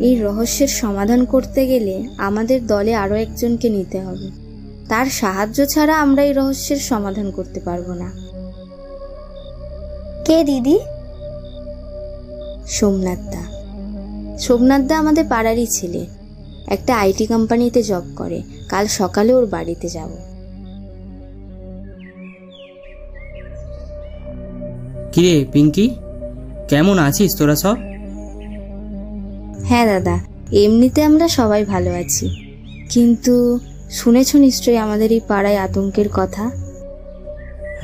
এই রহস্যের সমাধান করতে গেলে আমাদের দলে আরও একজনকে নিতে হবে। তার সাহায্য ছাড়া আমরা এই রহস্যের সমাধান করতে পারবো না। কে দিদি? সোমনাথদা। সোমনাথদা আমাদের পাড়ারই ছেলে, একটা আইটি কোম্পানিতে জব করে। কাল সকালে ওর বাড়িতে যাব। কিরে পিঙ্কি, কেমন আছিস তোরা সব? হ্যাঁ দাদা, এমনিতে আমরা সবাই ভালো আছি, কিন্তু শুনেছ নিশ্চয়ই আমাদের এই পাড়ায় আতঙ্কের কথা।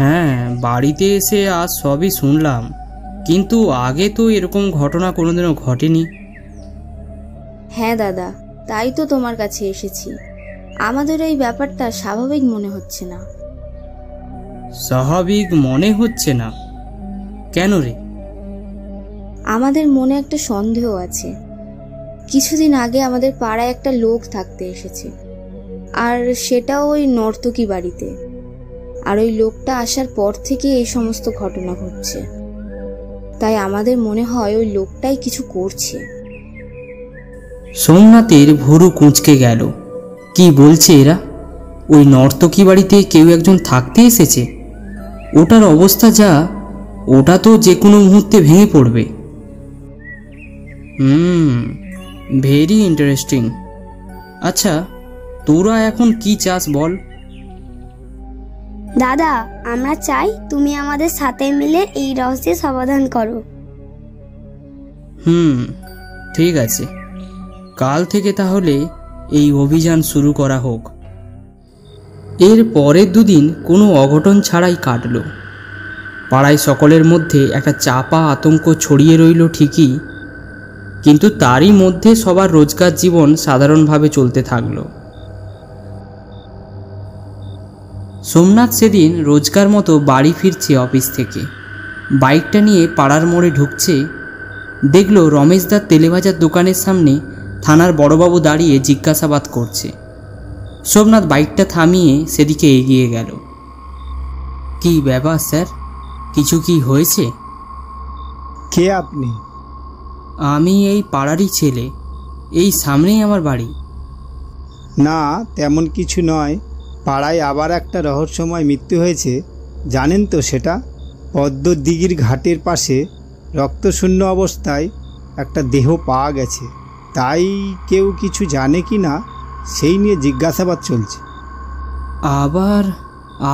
হ্যাঁ, বাড়িতে এসে আজ সবই শুনলাম, কিন্তু আগে তো এরকম ঘটনা কোনোদিনও ঘটেনি। হ্যাঁ দাদা, তাই তো তোমার কাছে এসেছি। আমাদের এই ব্যাপারটা স্বাভাবিক মনে হচ্ছে না। স্বাভাবিক মনে হচ্ছে না? কেন রে? আমাদের মনে একটা সন্দেহ আছে। কিছুদিন আগে আমাদের পাড়ায় একটা লোক থাকতে এসেছে, আর সেটাও ওই নর্তকী বাড়িতে। আর ওই লোকটা আসার পর থেকে এই সমস্ত ঘটনা ঘটছে। তাই আমাদের মনে হয় ওই লোকটাই কিছু করছে। সোমনাথের ভুরু কুঁচকে গেল। কি বলছে এরা? ওই নর্তকী বাড়িতে কেউ একজন থাকতে এসেছে? ওটার অবস্থা যা, ওটা তো যে কোনো মুহূর্তে ভেঙে পড়বে। Very interesting. আচ্ছা, তোরা এখন কি চাস বল? দাদা, আমরা চাই তুমি আমাদের সাথে মিলে এই রহস্যের সমাধান করো। ঠিক আছে, কাল থেকে তাহলে এই অভিযান শুরু করা হোক। এর পরের দুদিন কোনো অঘটন ছাড়াই কাটল। পাড়ায় সকলের মধ্যে একটা চাপা আতঙ্ক ছড়িয়ে রইল ঠিকই, কিন্তু তারই মধ্যে সবার রোজকার জীবন সাধারণভাবে চলতে থাকল। সোমনাথ সেদিন রোজকার মতো বাড়ি ফিরছে অফিস থেকে। বাইকটা নিয়ে পাড়ার মোড়ে ঢুকছে, দেখল রমেশদার তেলেভাজার দোকানের সামনে থানার বড়বাবু দাঁড়িয়ে জিজ্ঞাসাবাদ করছে। সোমনাথ বাইকটা থামিয়ে সেদিকে এগিয়ে গেল। কি ব্যাপার স্যার, কিছু কি হয়েছে? কে আপনি? আমি এই পাড়ারই ছেলে, এই সামনেই আমার বাড়ি। না, তেমন কিছু নয়। পাড়ায় আবার একটা রহস্যময় মৃত্যু হয়েছে, জানেন তো সেটা? পদ্মদিঘির ঘাটের পাশে রক্তশূন্য অবস্থায় একটা দেহ পাওয়া গেছে। তাই কেউ কিছু জানে কি না সেই নিয়ে জিজ্ঞাসাবাদ চলছে। আবার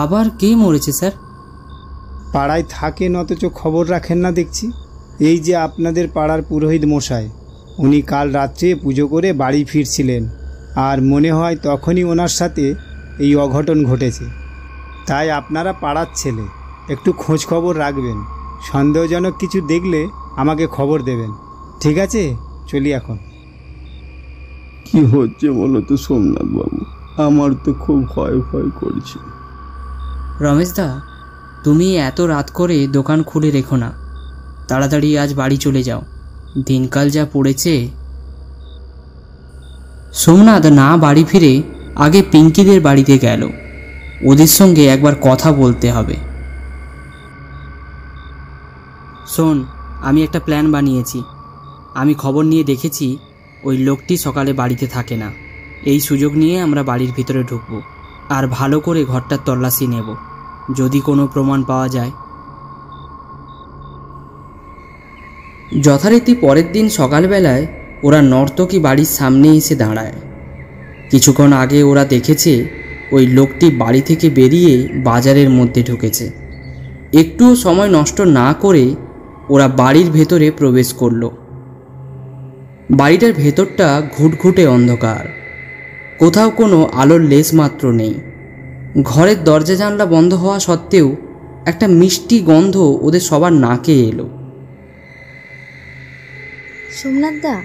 আবার কে মরেছে স্যার? পাড়ায় থাকেন অথচ খবর রাখেন না দেখছি। এই যে আপনাদের পাড়ার পুরোহিত মশাই, উনি কাল রাত্রে পুজো করে বাড়ি ফিরছিলেন, আর মনে হয় তখনই ওনার সাথে এই অঘটন ঘটেছে। তাই আপনারা পাড়ার ছেলে, একটু খোঁজ খবর রাখবেন। সন্দেহজনক কিছু দেখলে আমাকে খবর দেবেন, ঠিক আছে? চলি এখন। কি হচ্ছে বলো তো সোমনাথ বাবু, আমার তো খুব ভয় ভয় করছে। রমেশদা, তুমি এত রাত করে দোকান খুলে রেখো না, তাড়াতাড়ি আজ বাড়ি চলে যাও, দিনকাল যা পড়েছে। সোমনাথ না বাড়ি ফিরে আগে পিঙ্কিদের বাড়িতে গেল। ওদের সঙ্গে একবার কথা বলতে হবে। শোন, আমি একটা প্ল্যান বানিয়েছি। আমি খবর নিয়ে দেখেছি ওই লোকটি সকালে বাড়িতে থাকে না। এই সুযোগ নিয়ে আমরা বাড়ির ভিতরে ঢুকব, আর ভালো করে ঘরটার তল্লাশি নেব, যদি কোনো প্রমাণ পাওয়া যায়। যথারীতি পরের দিন সকালবেলায় ওরা নর্তকী বাড়ির সামনে এসে দাঁড়ায়। কিছুক্ষণ আগে ওরা দেখেছে ওই লোকটি বাড়ি থেকে বেরিয়ে বাজারের মধ্যে ঢুকেছে। একটুও সময় নষ্ট না করে ওরা বাড়ির ভেতরে প্রবেশ করল। বাড়িটার ভেতরটা ঘুটঘুটে অন্ধকার, কোথাও কোনো আলোর লেশ মাত্র নেই। ঘরের দরজা জানলা বন্ধ হওয়া সত্ত্বেও একটা মিষ্টি গন্ধ ওদের সবার নাকে এলো। সোমনাথদা,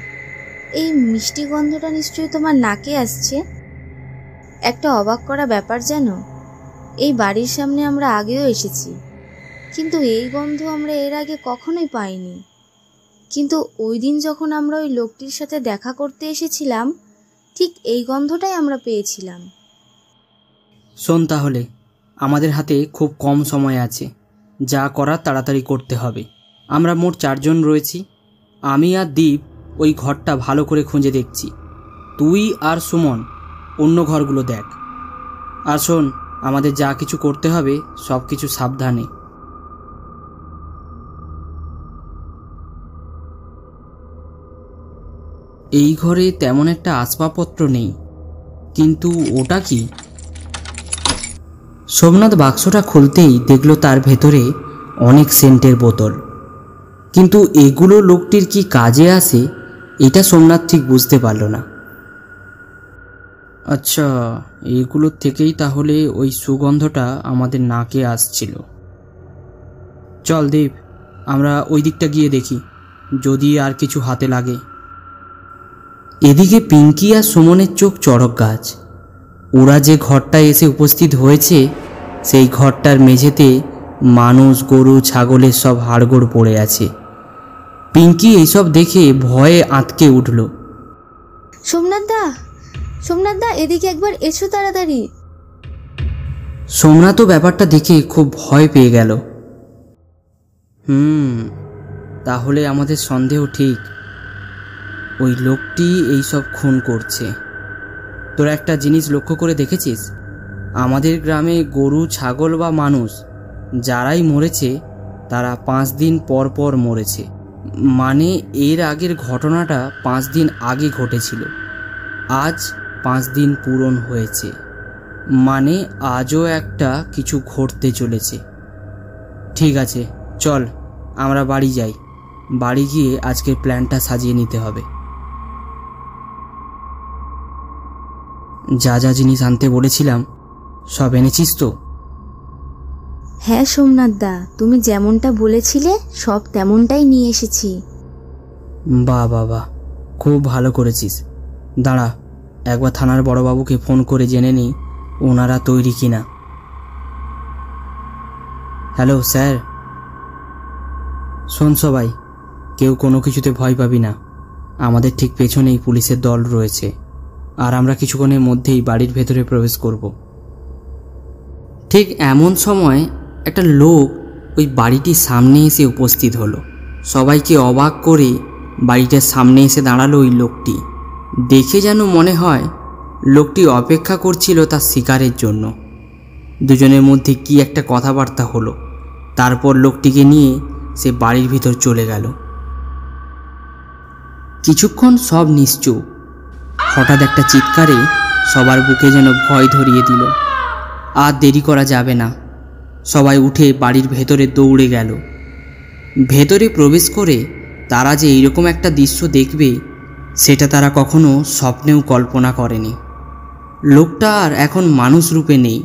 এই মিষ্টি গন্ধটা নিশ্চয়ই তোমার নাকে আসছে। একটা অবাক করা ব্যাপার জানো, এই বাড়ির সামনে আমরা আগেও এসেছি, কিন্তু এই গন্ধ আমরা এর আগে কখনোই পাইনি। কিন্তু ওই দিন যখন আমরা ওই লোকটির সাথে দেখা করতে এসেছিলাম, ঠিক এই গন্ধটাই আমরা পেয়েছিলাম। শোন তাহলে, আমাদের হাতে খুব কম সময় আছে, যা করার তাড়াতাড়ি করতে হবে। আমরা মোট 4 জন রয়েছি। আমি আর দীপ ওই ঘরটা ভালো করে খুঁজে দেখছি। তুই আর সুমন অন্য ঘরগুলো দেখ। আর শোন, আমাদের যা কিছু করতে হবে সব কিছু সাবধানে। এই ঘরে তেমন একটা আসবাবপত্র নেই, কিন্তু ওটা কি? সোমনাথ বাক্সটা খুলতেই দেখলো তার ভেতরে অনেক সেন্টের বোতল, কিন্তু এগুলো লোকটির কি কাজে আসে এটা সোমনাথ ঠিক বুঝতে পারল না। আচ্ছা, এগুলোর থেকেই তাহলে ওই সুগন্ধটা আমাদের নাকে আসছিল। চল দেব, আমরা ওই দিকটা গিয়ে দেখি, যদি আর কিছু হাতে লাগে। এদিকে পিঙ্কি আর সুমনের চোখ চড়ক গাছ। ওরা যে ঘরটায় এসে উপস্থিত হয়েছে সেই ঘরটার মেঝেতে মানুষ, গরু, ছাগলের সব হাড়গোড় পড়ে আছে। পিঙ্কি এইসব দেখে ভয়ে আঁতকে উঠল। সোমনাথ দা, এদিকে একবার এসো তাড়াতাড়ি। সোমনাথও ব্যাপারটা দেখে খুব ভয় পেয়ে গেল। তাহলে আমাদের সন্দেহ ঠিক, ওই লোকটি এইসব খুন করছে। তোরা একটা জিনিস লক্ষ্য করে দেখেছিস? আমাদের গ্রামে গরু, ছাগল বা মানুষ যারাই মরেছে তারা 5 দিন পর পর মরেছে। মানে এর আগের ঘটনাটা 5 দিন আগে ঘটেছিল, আজ 5 দিন পূরণ হয়েছে, মানে আজও একটা কিছু ঘটতে চলেছে। ঠিক আছে, চল আমরা বাড়ি যাই। বাড়ি গিয়ে আজকের প্ল্যানটা সাজিয়ে নিতে হবে। যা যা জিনিস আনতে বলেছিলাম সব এনেছিস তো? হ্যাঁ সোমনাথ দা, তুমি যেমনটা বলেছিলে সব তেমনটাই নিয়ে এসেছি। বাহ বাহ বাহ, খুব ভালো করেছিস। দাঁড়া, একবার থানার বড়বাবুকে ফোন করে জেনে নিই ওনারা তৈরি কিনা। Hello sir. শোন সবাই, কেউ কোনো কিছুতে ভয় পাবি না। আমাদের ঠিক পেছনেই পুলিশের দল রয়েছে, আর আমরা কিছুক্ষণের মধ্যেই বাড়ির ভেতরে প্রবেশ করব। ঠিক এমন সময় একটা লোক ওই বাড়িটির সামনে এসে উপস্থিত হলো। সবাইকে অবাক করে বাড়িটার সামনে এসে দাঁড়ালো ওই লোকটি। দেখে যেন মনে হয় লোকটি অপেক্ষা করছিল তার শিকারের জন্য। দুজনের মধ্যে কি একটা কথাবার্তা হলো, তারপর লোকটিকে নিয়ে সে বাড়ির ভিতর চলে গেল। কিছুক্ষণ সব নিশ্চুপ। হঠাৎ একটা চিৎকারে সবার বুকে যেন ভয় ধরিয়ে দিল। আর দেরি করা যাবে না, সবাই উঠে বাড়ির ভেতরে দৌড়ে গেল। ভেতরে প্রবেশ করে তারা যে এইরকম একটা দৃশ্য দেখবে সেটা তারা কখনো স্বপ্নেও কল্পনা করেনি। লোকটা আর এখন মানুষ রূপে নেই,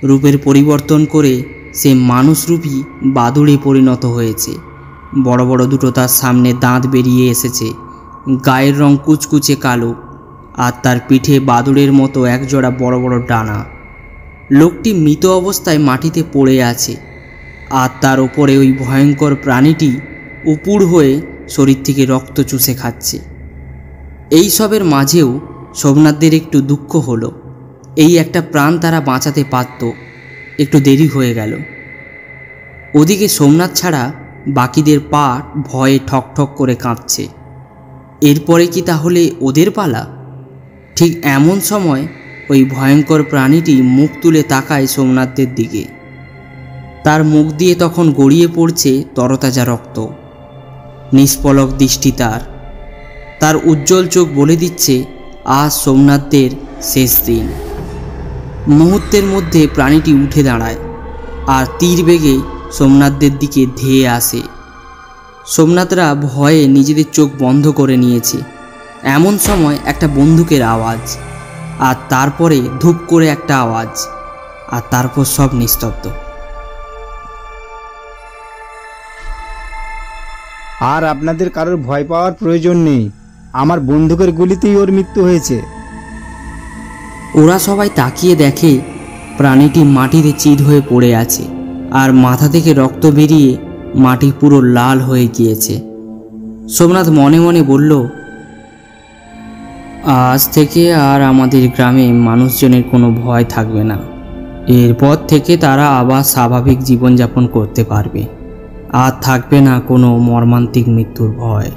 রূপের পরিবর্তন করে সে মানুষরূপী বাদুড়ে পরিণত হয়েছে। বড় বড় দুটো তার সামনে দাঁত বেরিয়ে এসেছে, গায়ের রং কুচকুচে কালো, আর তার পিঠে বাদুড়ের মতো একজোড়া বড় বড় ডানা। লোকটি মৃত অবস্থায় মাটিতে পড়ে আছে, আর তার ওপরে ওই ভয়ঙ্কর প্রাণীটি উপুড় হয়ে শরীর থেকে রক্ত চুষে খাচ্ছে। এই সবের মাঝেও সোমনাথদের একটু দুঃখ হলো। এই একটা প্রাণ তারা বাঁচাতে পারত, একটু দেরি হয়ে গেল। ওদিকে সোমনাথ ছাড়া বাকিদের পা ভয়ে ঠক ঠক করে কাঁপছে। এরপরে কি তাহলে ওদের পালা? ঠিক এমন সময় ওই ভয়ঙ্কর প্রাণীটি মুখ তুলে তাকায় সোমনাথদের দিকে। তার মুখ দিয়ে তখন গড়িয়ে পড়ছে তরতাজা রক্ত। নিষ্পলক দৃষ্টি তার উজ্জ্বল চোখ বলে দিচ্ছে আজ সোমনাথদের শেষ দিন। মুহূর্তের মধ্যে প্রাণীটি উঠে দাঁড়ায় আর তীর বেগে সোমনাথদের দিকে ধেয়ে আসে। সোমনাথরা ভয়ে নিজেদের চোখ বন্ধ করে নিয়েছে। এমন সময় একটা বন্দুকের আওয়াজ, আর তারপরে ধূপ করে একটা আওয়াজ, আর তারপর সব নিস্তব্ধ। আর আপনাদের কারোর ভয় পাওয়ার প্রয়োজন নেই, আমার বন্দুকের গুলিতেই ওর মৃত্যু হয়েছে। ওরা সবাই তাকিয়ে দেখে প্রাণীটি মাটিতে চিৎ হয়ে পড়ে আছে, আর মাথা থেকে রক্ত বেরিয়ে মাটি পুরো লাল হয়ে গিয়েছে। সোমনাথ মনে মনে বলল, আজ থেকে আর আমাদের গ্রামে মানুষজনের কোনো ভয় থাকবে না। এরপর থেকে তারা আবার স্বাভাবিক জীবনযাপন করতে পারবে, আর থাকবে না কোনো মর্মান্তিক মৃত্যুর ভয়।